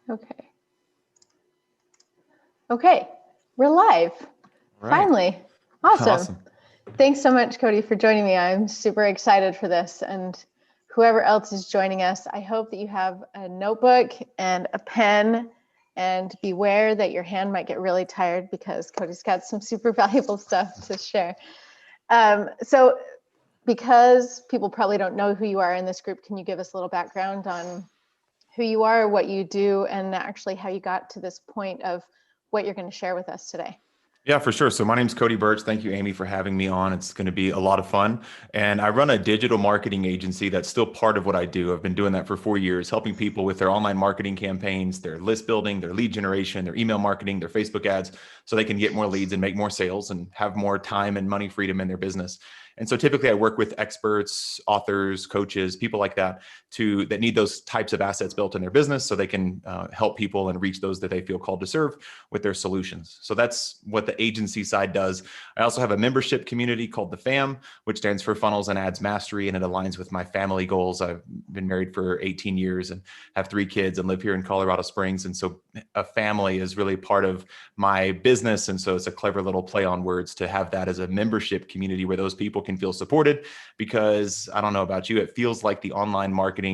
Okay. Okay. We're live. Right. Finally. Awesome. Awesome. Thanks so much, Cody, for joining me. I'm super excited for this. And whoever else is joining us, I hope that you have a notebook and a pen, and beware that your hand might get really tired because Cody's got some super valuable stuff to share. So because people probably don't know who you are in this group, can you give us a little background on who you are, what you do, and actually how you got to this point of what you're going to share with us today? Yeah, for sure. So my name's Cody Birch. Thank you, Amy, for having me on. It's going to be a lot of fun. And I run a digital marketing agency that's still part of what I do. I've been doing that for 4 years, helping people with their online marketing campaigns, their list building, their lead generation, their email marketing, their Facebook ads, so they can get more leads and make more sales and have more time and money freedom in their business. And so typically I work with experts, authors, coaches, people like that that need those types of assets built in their business so they can help people and reach those that they feel called to serve with their solutions. So that's what the agency side does. I also have a membership community called the FAM, which stands for Funnels and Ads Mastery, and it aligns with my family goals. I've been married for 18 years and have 3 kids and live here in Colorado Springs. And so a family is really part of my business. And so it's a clever little play on words to have that as a membership community where those people can feel supported, because I don't know about you, it feels like the online marketing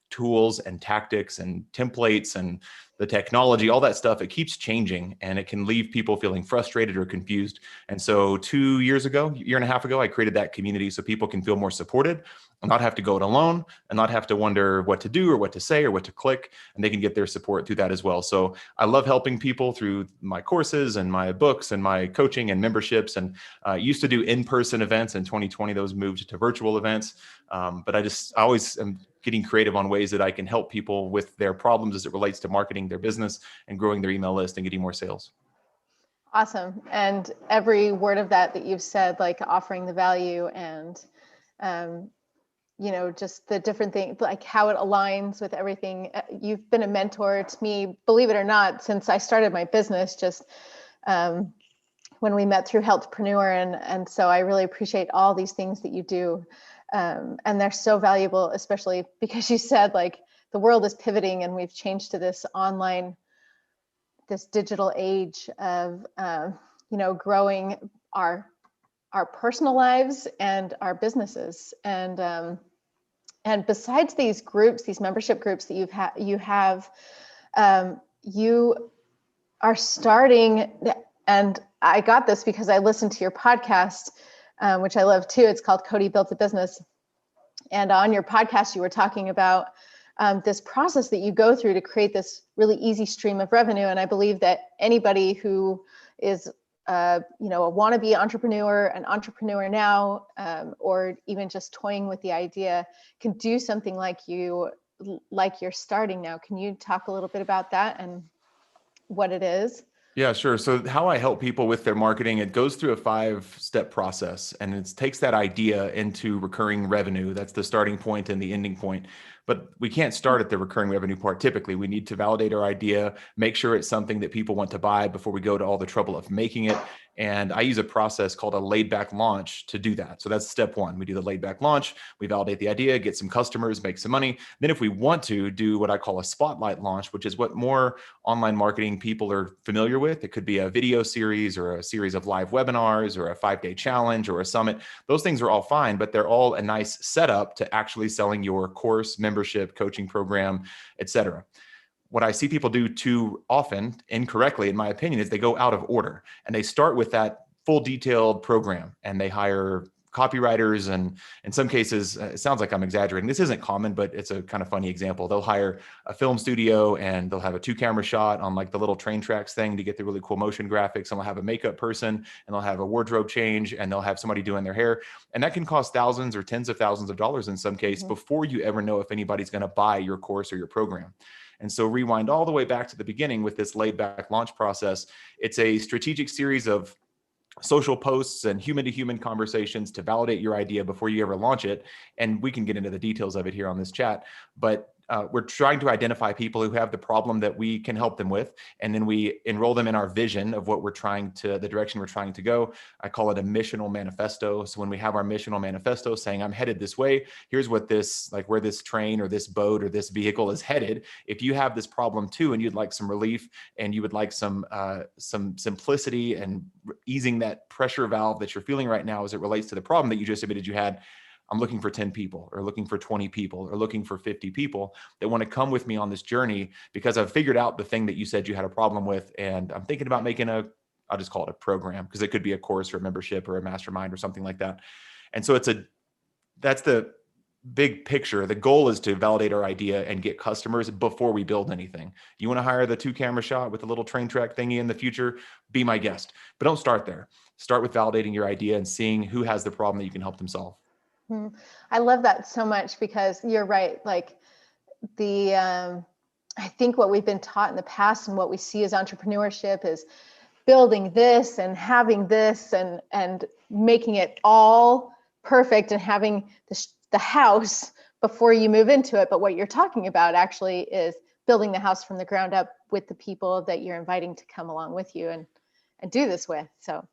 tools and tactics and templates and the technology, all that stuff, it keeps changing and it can leave people feeling frustrated or confused. And so 2 years ago, year and a half ago, I created that community so people can feel more supported and not have to go it alone and not have to wonder what to do or what to say or what to click, and they can get their support through that as well. So I love helping people through my courses and my books and my coaching and memberships, and used to do in-person events. In 2020, those moved to virtual events. But I always am getting creative on ways that I can help people with their problems as it relates to marketing their business and growing their email list and getting more sales. Awesome. And every word of that you've said, like offering the value and, just the different things, like how it aligns with everything. You've been a mentor to me, believe it or not, since I started my business, just when we met through Healthpreneur. And so I really appreciate all these things that you do. And they're so valuable, especially because you said like the world is pivoting and we've changed to this digital age of, growing our personal lives and our businesses. And besides these groups, these membership groups that you are starting, and I got this because I listened to your podcast, which I love too. It's called Cody Built a Business. And on your podcast, you were talking about this process that you go through to create this really easy stream of revenue. And I believe that anybody who is, a wannabe entrepreneur, an entrepreneur now, or even just toying with the idea, can do something like you're starting now. Can you talk a little bit about that and what it is? Yeah, sure. So how I help people with their marketing, it goes through a 5-step process, and it takes that idea into recurring revenue. That's the starting point and the ending point. But we can't start at the recurring revenue part. Typically, we need to validate our idea, make sure it's something that people want to buy before we go to all the trouble of making it. And I use a process called a laid back launch to do that. So that's step 1. We do the laid back launch, we validate the idea, get some customers, make some money. Then if we want to do what I call a spotlight launch, which is what more online marketing people are familiar with. It could be a video series or a series of live webinars or a 5-day challenge or a summit. Those things are all fine, but they're all a nice setup to actually selling your course, membership, coaching program, etc. What I see people do too often, incorrectly, in my opinion, is they go out of order and they start with that full detailed program and they hire copywriters. And in some cases, it sounds like I'm exaggerating. This isn't common, but it's a kind of funny example. They'll hire a film studio and they'll have a 2-camera shot on like the little train tracks thing to get the really cool motion graphics. And they'll have a makeup person and they'll have a wardrobe change and they'll have somebody doing their hair. And that can cost thousands or tens of thousands of dollars in some case before you ever know if anybody's going to buy your course or your program. And so rewind all the way back to the beginning with this laid back launch process. It's a strategic series of social posts and human-to-human conversations to validate your idea before you ever launch it. And we can get into the details of it here on this chat. But we're trying to identify people who have the problem that we can help them with. And then we enroll them in our vision of what the direction we're trying to go. I call it a missional manifesto. So when we have our missional manifesto saying, I'm headed this way, here's what where this train or this boat or this vehicle is headed. If you have this problem too, and you'd like some relief and you would like some simplicity and easing that pressure valve that you're feeling right now as it relates to the problem that you just admitted you had, I'm looking for 10 people or looking for 20 people or looking for 50 people that want to come with me on this journey because I've figured out the thing that you said you had a problem with. And I'm thinking about making I'll just call it a program, because it could be a course or a membership or a mastermind or something like that. And so that's the big picture. The goal is to validate our idea and get customers before we build anything. You want to hire the 2-camera shot with a little train track thingy in the future? Be my guest. But don't start there. Start with validating your idea and seeing who has the problem that you can help them solve. I love that so much, because you're right. Like I think what we've been taught in the past and what we see as entrepreneurship is building this and having this and making it all perfect and having the house before you move into it. But what you're talking about actually is building the house from the ground up with the people that you're inviting to come along with you and do this with. So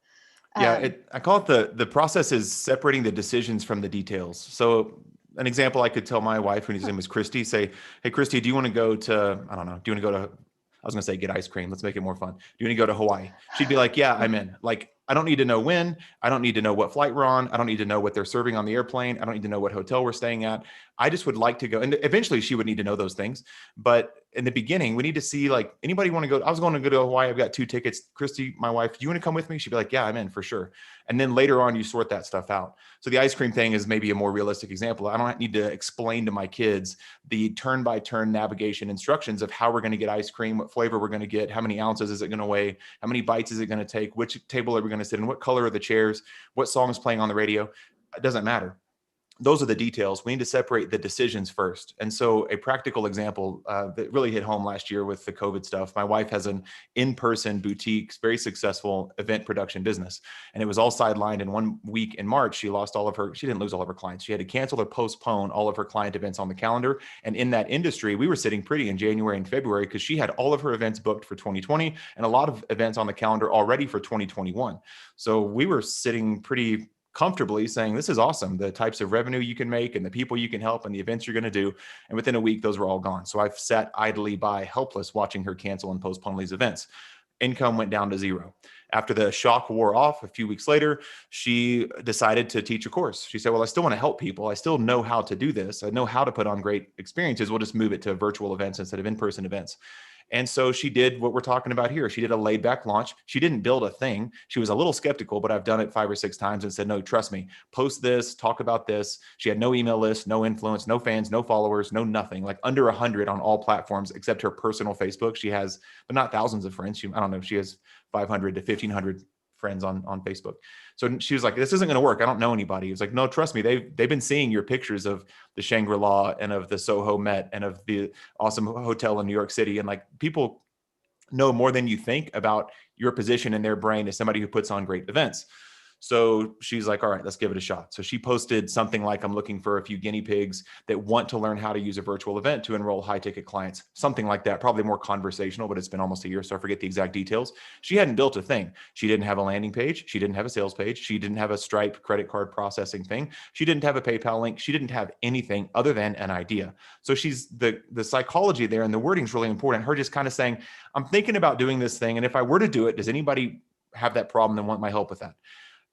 yeah, I call it the process is separating the decisions from the details. So an example I could tell my wife, when his name was Christy, say, hey, Christy, do you want to go to, I don't know, do you want to go to, I was going to say get ice cream. Let's make it more fun. Do you want to go to Hawaii? She'd be like, yeah, I'm in. Like, I don't need to know when. I don't need to know what flight we're on. I don't need to know what they're serving on the airplane. I don't need to know what hotel we're staying at. I just would like to go. And eventually she would need to know those things. But in the beginning, we need to see, like, anybody want to go? I was going to go to Hawaii. I've got 2 tickets. Christy, my wife, do you want to come with me? She'd be like, yeah, I'm in for sure. And then later on, you sort that stuff out. So the ice cream thing is maybe a more realistic example. I don't need to explain to my kids the turn-by-turn navigation instructions of how we're going to get ice cream, what flavor we're going to get, how many ounces is it going to weigh, how many bites is it going to take, which table are we going to sit in, what color are the chairs, what song is playing on the radio. It doesn't matter. Those are the details. We need to separate the decisions first. And so a practical example that really hit home last year with the COVID stuff, my wife has an in-person boutique, very successful event production business. And it was all sidelined. In 1 week in March, she didn't lose all of her clients. She had to cancel or postpone all of her client events on the calendar. And in that industry, we were sitting pretty in January and February because she had all of her events booked for 2020 and a lot of events on the calendar already for 2021. So we were sitting pretty comfortably saying, this is awesome, the types of revenue you can make and the people you can help and the events you're going to do. And within a week, those were all gone. So I've sat idly by, helpless, watching her cancel and postpone these events. Income went down to zero. After the shock wore off, a few weeks later, she decided to teach a course. She said, well, I still want to help people. I still know how to do this. I know how to put on great experiences. We'll just move it to virtual events instead of in-person events. And so she did what we're talking about here. She did a laid back launch. She didn't build a thing. She was a little skeptical, but I've done it 5 or 6 times and said, no, trust me, post this, talk about this. She had no email list, no influence, no fans, no followers, no nothing, like under 100 on all platforms, except her personal Facebook. She has, but not thousands of friends. I don't know. She has 500 to 1,500 friends on Facebook. So she was like, this isn't going to work. I don't know anybody. It was like, no, trust me. They've been seeing your pictures of the Shangri-La and of the Soho Met and of the awesome hotel in New York City. And like, people know more than you think about your position in their brain as somebody who puts on great events. So she's like, all right, let's give it a shot. So she posted something like, I'm looking for a few guinea pigs that want to learn how to use a virtual event to enroll high ticket clients, something like that, probably more conversational, but it's been almost a year. So I forget the exact details. She hadn't built a thing. She didn't have a landing page. She didn't have a sales page. She didn't have a Stripe credit card processing thing. She didn't have a PayPal link. She didn't have anything other than an idea. So she's the psychology there, and the wording is really important. Her just kind of saying, I'm thinking about doing this thing. And if I were to do it, does anybody have that problem and want my help with that?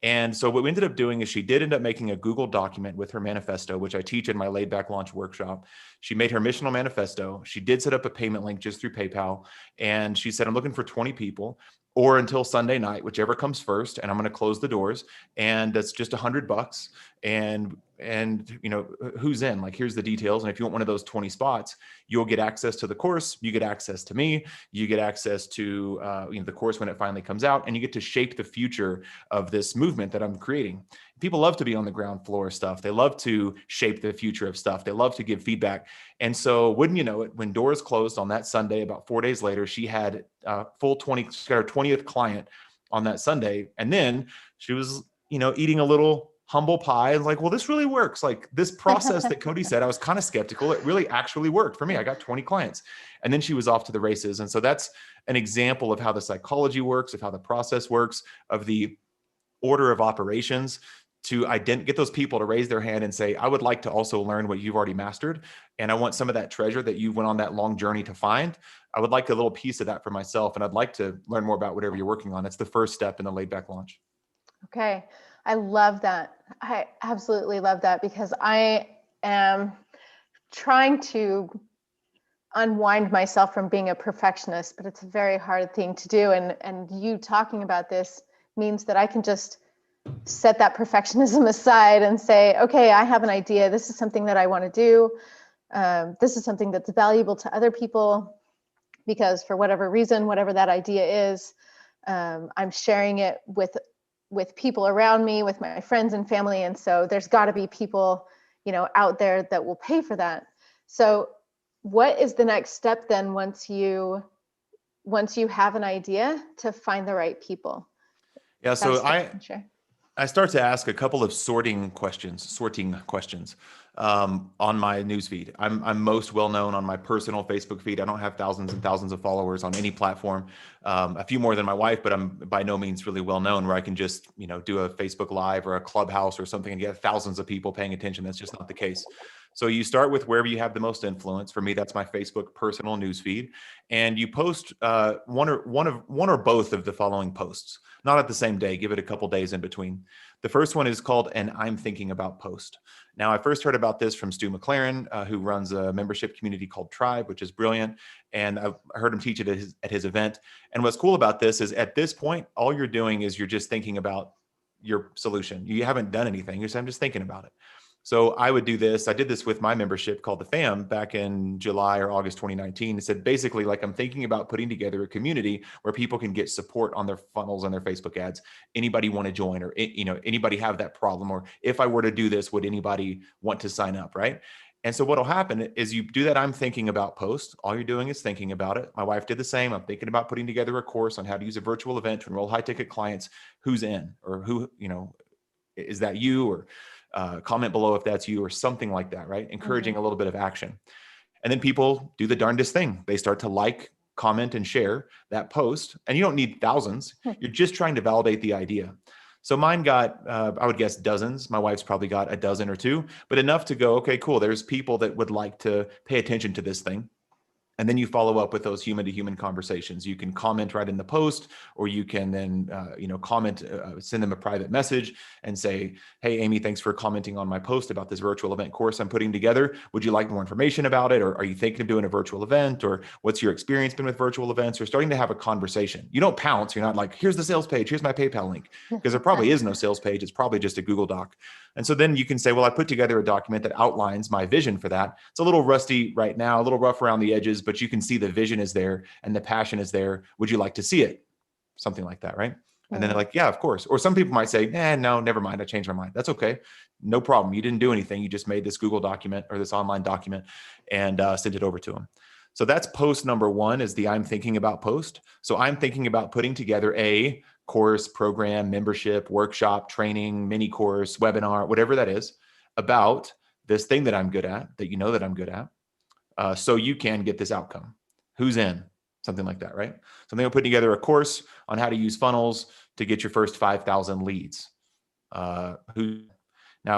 And so what we ended up doing is she did end up making a Google document with her manifesto, which I teach in my laid back launch workshop. She made her missional manifesto. She did set up a payment link just through PayPal. And she said, I'm looking for 20 people or until Sunday night, whichever comes first. And I'm going to close the doors. And that's just $100. And you know, who's in? Like, here's the details. And if you want one of those 20 spots, you'll get access to the course. You get access to me. You get access to the course when it finally comes out, and you get to shape the future of this movement that I'm creating. People love to be on the ground floor of stuff. They love to shape the future of stuff. They love to give feedback. And so, wouldn't you know it, when doors closed on that Sunday, about 4 days later, she had full 20, she got her 20th client on that Sunday. And then she was, eating a little humble pie. And like, well, this really works. Like this process that Cody said, I was kind of skeptical. It really actually worked for me. I got 20 clients and then she was off to the races. And so that's an example of how the psychology works, of how the process works, of the order of operations to get those people to raise their hand and say, I would like to also learn what you've already mastered. And I want some of that treasure that you went on that long journey to find. I would like a little piece of that for myself. And I'd like to learn more about whatever you're working on. It's the first step in the laid back launch. Okay. I love that. I absolutely love that because I am trying to unwind myself from being a perfectionist, but it's a very hard thing to do. And you talking about this means that I can just set that perfectionism aside and say, okay, I have an idea. This is something that I want to do. This is something that's valuable to other people because for whatever reason, whatever that idea is, I'm sharing it with people around me, with my friends and family. And so there's got to be people, out there that will pay for that. So what is the next step then once you have an idea to find the right people? Yeah. So I start to ask a couple of sorting questions on my newsfeed. I'm most well known on my personal Facebook feed. I don't have thousands and thousands of followers on any platform. A few more than my wife, but I'm by no means really well known where I can just, do a Facebook Live or a Clubhouse or something and get thousands of people paying attention. That's just not the case. So you start with wherever you have the most influence. For me, that's my Facebook personal newsfeed, and you post one or both of the following posts. Not at the same day. Give it a couple days in between. The first one is called an I'm Thinking About post. Now, I first heard about this from Stu McLaren, who runs a membership community called Tribe, which is brilliant. And I heard him teach it at his event. And what's cool about this is at this point, all you're doing is you're just thinking about your solution. You haven't done anything. You're saying, I'm just thinking about it. So I would do this. I did this with my membership called the FAM back in July or August 2019. It said basically like I'm thinking about putting together a community where people can get support on their funnels and their Facebook ads. Anybody want to join or, anybody have that problem? Or if I were to do this, would anybody want to sign up? Right. And so what'll happen is you do that I'm thinking about post. All you're doing is thinking about it. My wife did the same. I'm thinking about putting together a course on how to use a virtual event to enroll high ticket clients. Who's in or who, is that you or comment below if that's you or something like that, right? Encouraging a little bit of action. And then people do the darndest thing. They start to like, comment, and share that post. And you don't need thousands. You're just trying to validate the idea. So mine got, I would guess dozens. My wife's probably got a dozen or two, but enough to go, okay, cool. There's people that would like to pay attention to this thing. And then you follow up with those human to human conversations. You can comment right in the post, or you can then, comment, send them a private message and say, hey, Amy, thanks for commenting on my post about this virtual event course I'm putting together. Would you like more information about it? Or are you thinking of doing a virtual event? Or what's your experience been with virtual events? Or starting to have a conversation. You don't pounce. You're not like, here's the sales page. Here's my PayPal link. Because there probably is no sales page. It's probably just a Google Doc. And so then you can say, well, I put together a document that outlines my vision for that. It's a little rusty right now, a little rough around the edges, but you can see the vision is there and the passion is there. Would you like to see it? Something like that, right? And then they're like, yeah, of course. Or some people might say, no, never mind. I changed my mind. That's okay. No problem. You didn't do anything. You just made this Google document or this online document and sent it over to them. So that's post number one is the I'm thinking about post. So I'm thinking about putting together a course, program, membership, workshop, training, mini course, webinar, whatever that is about this thing that I'm good at, that that I'm good at. So you can get this outcome. Who's in? Something like that, right? So I'm going to put together a course on how to use funnels to get your first 5,000 leads. Now,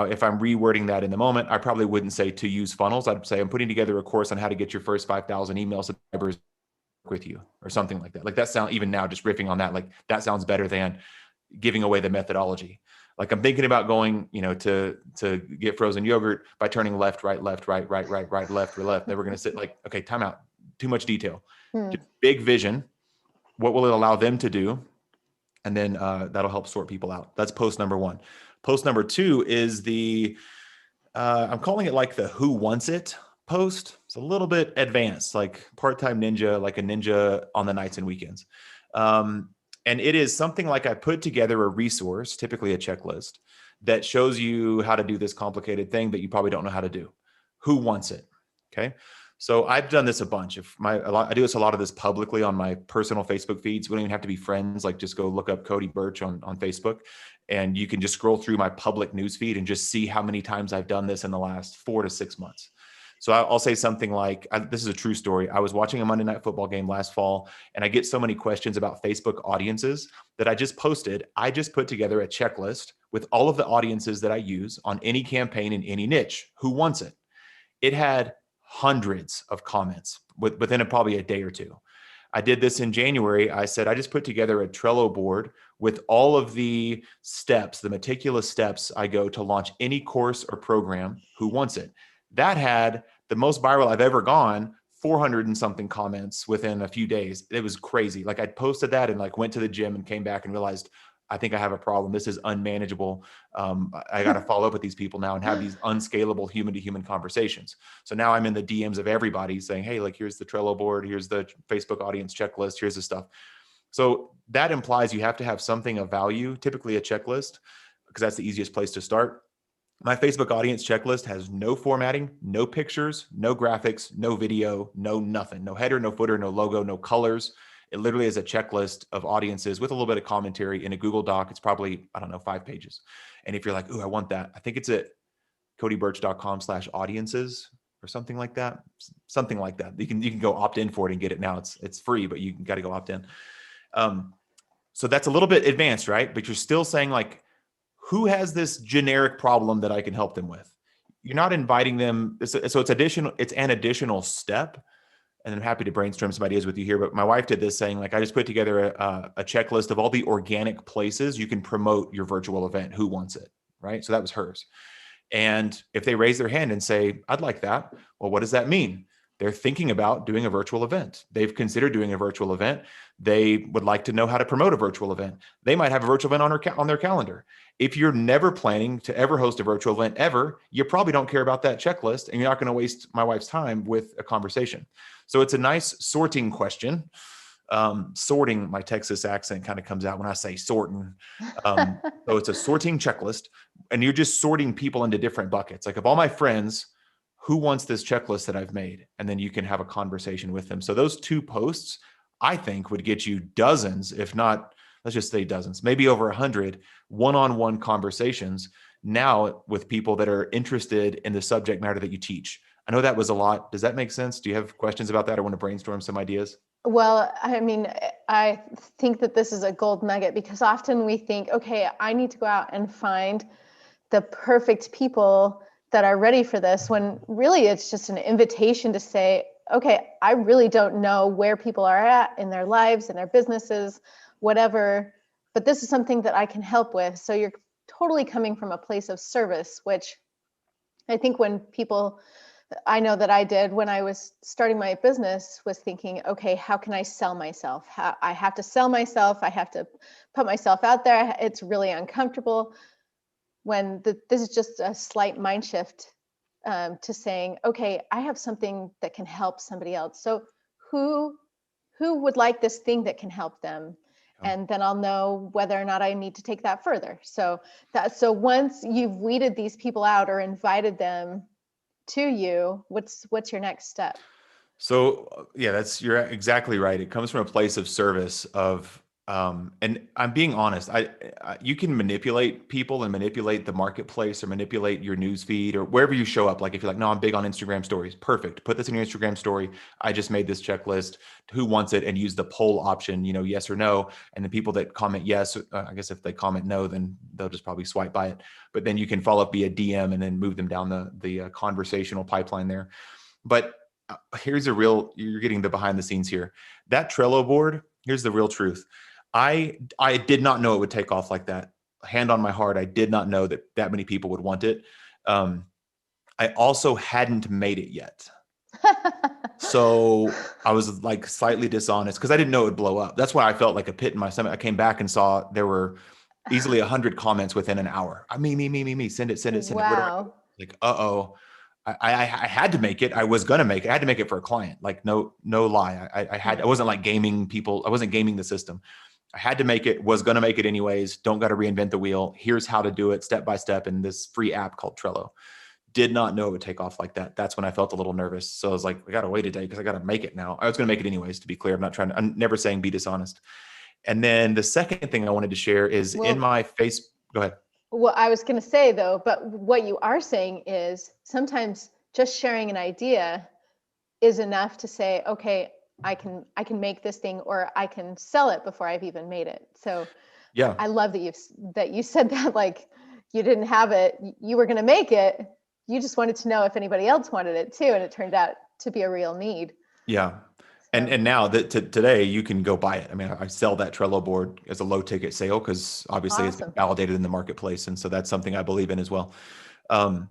if I'm rewording that in the moment, I probably wouldn't say to use funnels. I'd say I'm putting together a course on how to get your first 5,000 email subscribers with you or something like that. Like that sound, even now, just riffing on that, like that sounds better than giving away the methodology. Like I'm thinking about going, to get frozen yogurt by turning left, right, left, right, right, right, right, left, or left. Then we're going to sit like, okay, time out. Too much detail. Just big vision. What will it allow them to do? And then that'll help sort people out. That's post number one. Post number two is I'm calling it like the who wants it post. It's a little bit advanced, like part-time ninja, like a ninja on the nights and weekends. And it is something like I put together a resource, typically a checklist, that shows you how to do this complicated thing that you probably don't know how to do. Who wants it? Okay. So I've done this a bunch. I do this a lot of this publicly on my personal Facebook feeds. We don't even have to be friends. Like just go look up Cody Birch on Facebook, and you can just scroll through my public news feed and just see how many times I've done this in the last 4 to 6 months. So I'll say something like, this is a true story. I was watching a Monday Night Football game last fall, and I get so many questions about Facebook audiences that I just put together a checklist with all of the audiences that I use on any campaign in any niche. Who wants it? It had hundreds of comments within probably a day or two. I did this in January. I said, I just put together a Trello board with all of the steps, the meticulous steps I go to launch any course or program. Who wants it? That had the most viral I've ever gone, 400 and something comments within a few days. It was crazy. Like I posted that and like went to the gym and came back and realized, I think I have a problem. This is unmanageable. I got to follow up with these people now and have these unscalable human to human conversations. So now I'm in the DMs of everybody saying, hey, like, here's the Trello board. Here's the Facebook audience checklist. Here's the stuff. So that implies you have to have something of value, typically a checklist, because that's the easiest place to start. My Facebook audience checklist has no formatting, no pictures, no graphics, no video, no nothing, no header, no footer, no logo, no colors. It literally is a checklist of audiences with a little bit of commentary in a Google Doc. It's probably, 5 pages. And if you're like, ooh, I want that, I think it's at codybirch.com/audiences or something like that. Something like that. You can go opt in for it and get it now. It's free, but you got to go opt in. So that's a little bit advanced, right? But you're still saying like, who has this generic problem that I can help them with? You're not inviting them. So it's an additional step. And I'm happy to brainstorm some ideas with you here. But my wife did this saying, like, I just put together a checklist of all the organic places you can promote your virtual event. Who wants it? Right. So that was hers. And if they raise their hand and say, I'd like that. Well, what does that mean? They're thinking about doing a virtual event. They've considered doing a virtual event. They would like to know how to promote a virtual event. They might have a virtual event on their calendar. If you're never planning to ever host a virtual event ever, you probably don't care about that checklist, and you're not going to waste my wife's time with a conversation. So it's a nice sorting question. Sorting, my Texas accent kind of comes out when I say sorting. So it's a sorting checklist, and you're just sorting people into different buckets. Like of all my friends, who wants this checklist that I've made? And then you can have a conversation with them. So those 2 posts, I think, would get you dozens, if not, let's just say dozens, maybe over 100 one-on-one conversations now with people that are interested in the subject matter that you teach. I know that was a lot. Does that make sense? Do you have questions about that? I want to brainstorm some ideas. Well, I mean, I think that this is a gold nugget because often we think, okay, I need to go out and find the perfect people that are ready for this, when really it's just an invitation to say, okay, I really don't know where people are at in their lives, in their businesses, whatever, but this is something that I can help with. So you're totally coming from a place of service, which I think I know that I did when I was starting my business, was thinking, okay, how can I sell myself? I have to sell myself. I have to put myself out there. It's really uncomfortable. When this is just a slight mind shift to saying, okay, I have something that can help somebody else. So who would like this thing that can help them? And then I'll know whether or not I need to take that further. So once you've weeded these people out or invited them to you, what's your next step? So yeah, you're exactly right. It comes from a place of service and I'm being honest. You can manipulate people and manipulate the marketplace or manipulate your news feed or wherever you show up. Like if you're like, no, I'm big on Instagram stories. Perfect. Put this in your Instagram story. I just made this checklist. Who wants it? And use the poll option, yes or no. And the people that comment yes, I guess if they comment no, then they'll just probably swipe by it. But then you can follow up via DM and then move them down the conversational pipeline there. But you're getting the behind the scenes here. That Trello board, here's the real truth. I did not know it would take off like that. Hand on my heart, I did not know that many people would want it. I also hadn't made it yet. So I was like slightly dishonest because I didn't know it would blow up. That's why I felt like a pit in my stomach. I came back and saw there were easily 100 comments within an hour. Me. Send it. Wow. Like, I had to make it. I was going to make it. I had to make it for a client. Like no lie. I wasn't like gaming people. I wasn't gaming the system. I had to make it, was going to make it anyways. Don't got to reinvent the wheel. Here's how to do it step by step in this free app called Trello. Did not know it would take off like that. That's when I felt a little nervous. So I was like, I got to wait a day because I got to make it now. I was going to make it anyways, to be clear. I'm never saying be dishonest. And then the second thing I wanted to share is in my face. Go ahead. Well, I was going to say though, but what you are saying is sometimes just sharing an idea is enough to say, okay, I can make this thing, or I can sell it before I've even made it. So Yeah. I love that you said that, like, you didn't have it, you were going to make it. You just wanted to know if anybody else wanted it too. And it turned out to be a real need. Yeah. And now that today you can go buy it. I mean, I sell that Trello board as a low ticket sale because obviously it's been validated in the marketplace. And so that's something I believe in as well. And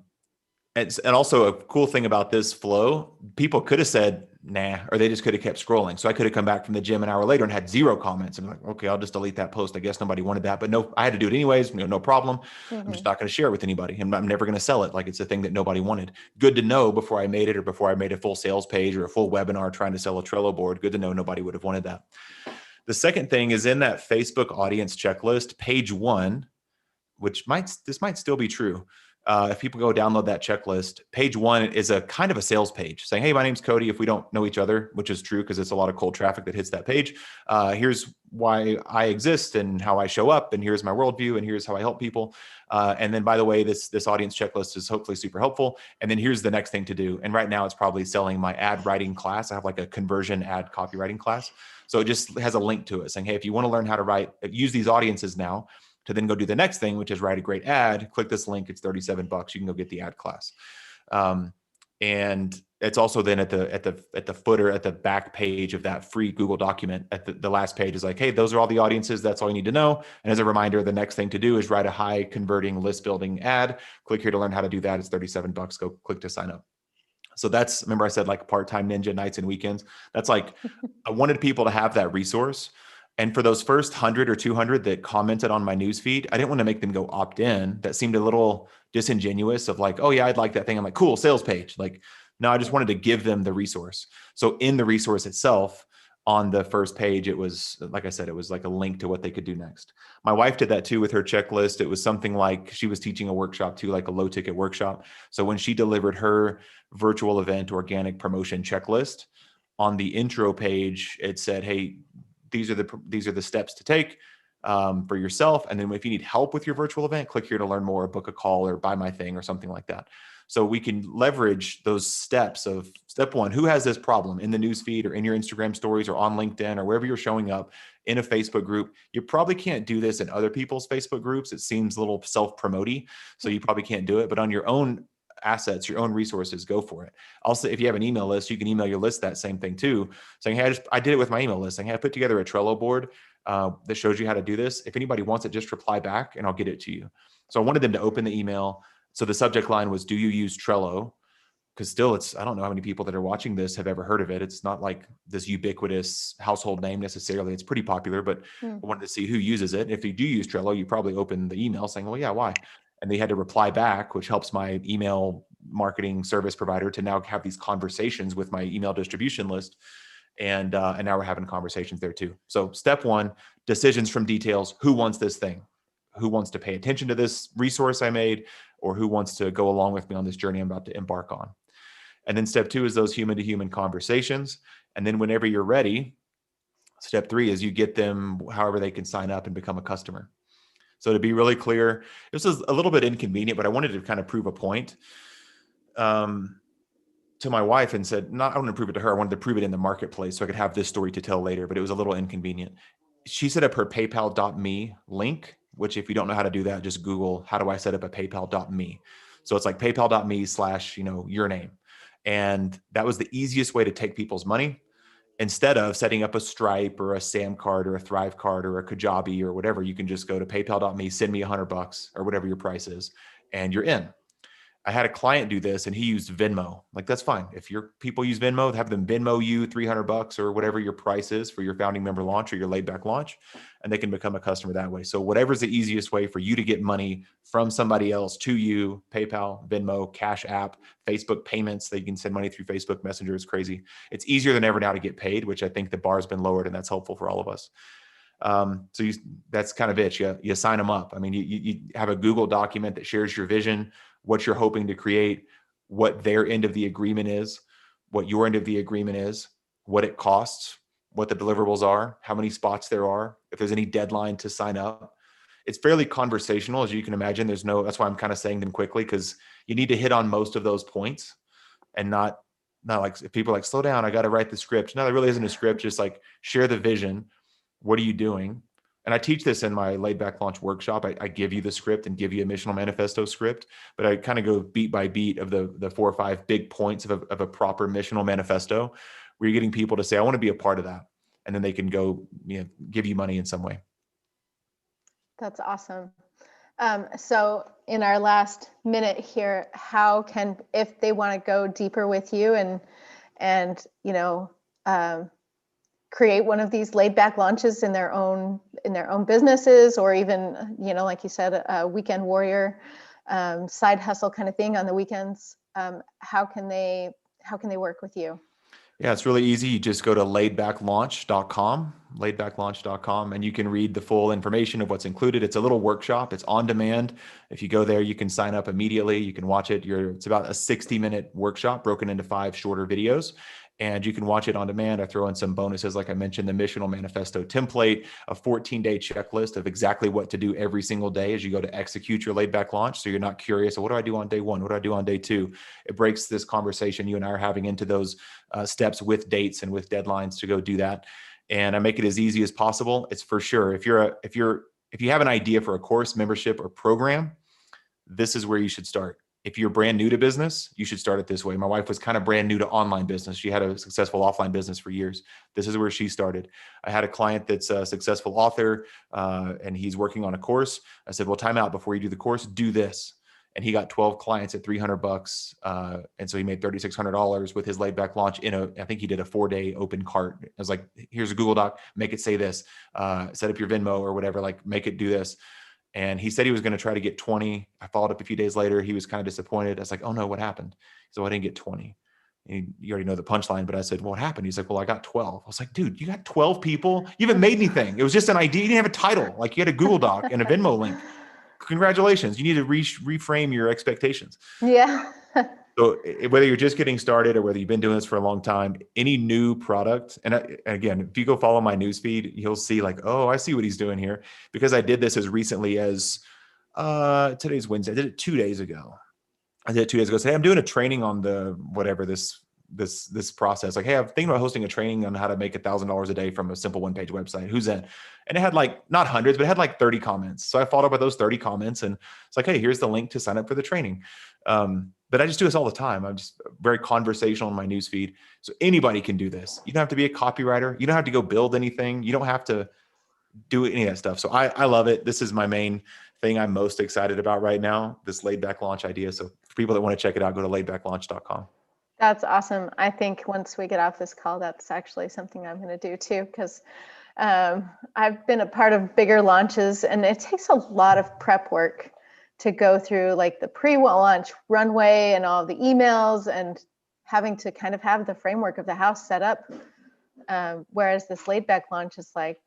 also a cool thing about this flow, people could have said, nah, or they just could have kept scrolling. So I could have come back from the gym an hour later and had 0 comments. I'm like, okay, I'll just delete that post. I guess nobody wanted that, but no, I had to do it anyways. No problem. I'm just not going to share it with anybody. I'm never going to sell it. Like it's a thing that nobody wanted. Good to know before I made it, or before I made a full sales page or a full webinar trying to sell a Trello board. Good to know nobody would have wanted that. The second thing is in that Facebook audience checklist, page 1, which might still be true. If people go download that checklist, page 1 is a kind of a sales page saying, hey, my name's Cody. If we don't know each other, which is true because it's a lot of cold traffic that hits that page, here's why I exist and how I show up. And here's my worldview. And here's how I help people. And then, by the way, this audience checklist is hopefully super helpful. And then here's the next thing to do. And right now it's probably selling my ad writing class. I have like a conversion ad copywriting class. So it just has a link to it saying, hey, if you want to learn how to use these audiences now, to then go do the next thing, which is write a great ad, click this link. It's $37. You can go get the ad class. And it's also then at the footer, at the back page of that free Google document, at the last page is like, hey, those are all the audiences. That's all you need to know. And as a reminder, the next thing to do is write a high converting list building ad. Click here to learn how to do that. It's $37. Go click to sign up. So remember I said like part-time ninja nights and weekends. That's like, I wanted people to have that resource. And for those first 100 or 200 that commented on my newsfeed, I didn't want to make them go opt in. That seemed a little disingenuous of like, oh yeah, I'd like that thing. I'm like, cool, sales page. Like, no, I just wanted to give them the resource. So in the resource itself, on the first page, it was, like I said, it was like a link to what they could do next. My wife did that too with her checklist. It was something like she was teaching a workshop too, like a low ticket workshop. So when she delivered her virtual event organic promotion checklist, on the intro page, it said, hey, these are the steps to take for yourself. And then if you need help with your virtual event, click here to learn more, book a call, or buy my thing or something like that. So we can leverage those steps of step 1, who has this problem in the newsfeed or in your Instagram stories or on LinkedIn or wherever you're showing up in a Facebook group. You probably can't do this in other people's Facebook groups. It seems a little self-promoty, so you probably can't do it, but on your own assets, your own resources, go for it. Also, if you have an email list, you can email your list that same thing too, saying, hey, I did it with my email list, saying, hey, I put together a Trello board that shows you how to do this. If anybody wants it, just reply back and I'll get it to you. So I wanted them to open the email. So the subject line was, do you use Trello? Because still I don't know how many people that are watching this have ever heard of it. It's not like this ubiquitous household name necessarily. It's pretty popular, but I wanted to see who uses it. If you do use Trello, you probably open the email saying, well, yeah, why? And they had to reply back, which helps my email marketing service provider to now have these conversations with my email distribution list. And now we're having conversations there too. So step 1, decisions from details. Who wants this thing? Who wants to pay attention to this resource I made, or who wants to go along with me on this journey I'm about to embark on? And then step 2 is those human to human conversations. And then whenever you're ready, step 3 is you get them however they can sign up and become a customer. So to be really clear, this is a little bit inconvenient, but I wanted to kind of prove a point to my wife and said, I want to prove it to her. I wanted to prove it in the marketplace so I could have this story to tell later, but it was a little inconvenient. She set up her paypal.me link, which if you don't know how to do that, just Google, how do I set up a paypal.me? So it's like paypal.me/ your name. And that was the easiest way to take people's money. Instead of setting up a Stripe or a Sam card or a Thrive card or a Kajabi or whatever, you can just go to paypal.me, send me $100 or whatever your price is, and you're in. I had a client do this and he used Venmo. Like, that's fine. If your people use Venmo, have them Venmo you $300 or whatever your price is for your founding member launch or your laid back launch, and they can become a customer that way. So whatever's the easiest way for you to get money from somebody else to you, PayPal, Venmo, Cash App, Facebook payments, they can send money through Facebook Messenger. It's crazy. It's easier than ever now to get paid, which I think the bar has been lowered, and that's helpful for all of us. That's kind of it. You sign them up. I mean, you have a Google document that shares your vision what you're hoping to create, what their end of the agreement is, what your end of the agreement is, what it costs, what the deliverables are, how many spots there are, if there's any deadline to sign up. It's fairly conversational, as you can imagine. That's why I'm kind of saying them quickly, because you need to hit on most of those points and not like, if people are like, slow down, I got to write the script. No, there really isn't a script. Just like, share the vision. What are you doing? And I teach this in my laid back launch workshop. I give you the script and give you a missional manifesto script, but I kind of go beat by beat of the 4 or 5 big points of a proper missional manifesto, where you're getting people to say, I want to be a part of that. And then they can go, give you money in some way. That's awesome. So in our last minute here, how can, if they want to go deeper with you and create one of these laid back launches in their own businesses, or even, like you said, a weekend warrior, side hustle kind of thing on the weekends, how can they work with you? Yeah, it's really easy. You just go to laidbacklaunch.com, and you can read the full information of what's included. It's a little workshop. It's on demand. If you go there, you can sign up immediately. You can watch it. It's about a 60-minute workshop broken into 5 shorter videos, and you can watch it on demand. I throw in some bonuses, like I mentioned, the Missional Manifesto template, a 14-day checklist of exactly what to do every single day as you go to execute your laid back launch. So you're not curious, what do I do on day 1? What do I do on day 2? It breaks this conversation you and I are having into those steps with dates and with deadlines to go do that. And I make it as easy as possible. It's for sure, if you have an idea for a course, membership, or program, this is where you should start. If you're brand new to business, you should start it this way. My wife was kind of brand new to online business. She had a successful offline business for years. This is where she started. I had a client that's a successful author, and he's working on a course. I said, well, time out before you do the course, do this. And he got 12 clients at $300. And so he made $3,600 with his laid back launch I think he did a 4-day open cart. I was like, here's a Google Doc, make it say this, set up your Venmo or whatever, like make it do this. And he said he was going to try to get 20. I followed up a few days later. He was kind of disappointed. I was like, oh no, what happened? So I didn't get 20. And you already know the punchline, but I said, well, what happened? He's like, well, I got 12. I was like, dude, you got 12 people? You haven't made anything. It was just an idea. You didn't have a title. Like, you had a Google Doc and a Venmo link. Congratulations. You need to reframe your expectations. Yeah. So whether you're just getting started or whether you've been doing this for a long time, any new product, and again, if you go follow my newsfeed, you'll see like, oh, I see what he's doing here, because I did this as recently as today's Wednesday. I did it 2 days ago. Say, hey, I'm doing a training on the whatever this process. Like, hey, I'm thinking about hosting a training on how to make $1,000 a day from a simple 1-page website. Who's in? And it had like, not hundreds, but it had like 30 comments. So I followed up with those 30 comments, and it's like, hey, here's the link to sign up for the training. But I just do this all the time. I'm just very conversational in my newsfeed. So anybody can do this. You don't have to be a copywriter. You don't have to go build anything. You don't have to do any of that stuff. So I love it. This is my main thing I'm most excited about right now, this laid back launch idea. So for people that want to check it out, go to laidbacklaunch.com. That's awesome. I think once we get off this call, that's actually something I'm going to do too, because I've been a part of bigger launches, and it takes a lot of prep work to go through, like the pre-launch runway and all the emails, and having to kind of have the framework of the house set up. Whereas this laid back launch is like,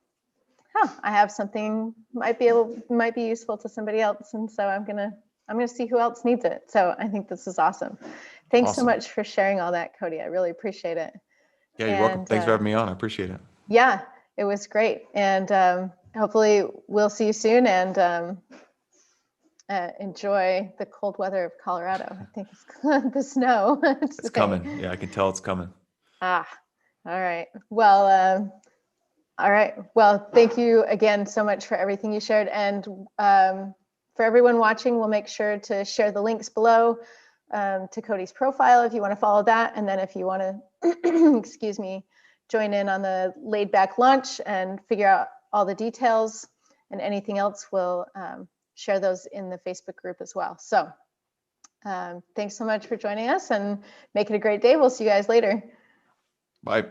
I have something might be useful to somebody else, and so I'm gonna see who else needs it. So I think this is awesome. Thanks so much for sharing all that, Cody. I really appreciate it. Yeah, you're welcome. Thanks for having me on. I appreciate it. Yeah, it was great. And hopefully we'll see you soon, and enjoy the cold weather of Colorado. I think it's the snow. It's coming. Yeah, I can tell it's coming. All right. Well, all right. Well, thank you again so much for everything you shared. And for everyone watching, we'll make sure to share the links below to Cody's profile if you want to follow that. And then if you want to, excuse me, join in on the laid back launch and figure out all the details and anything else, we'll share those in the Facebook group as well. So thanks so much for joining us, and make it a great day. We'll see you guys later. Bye.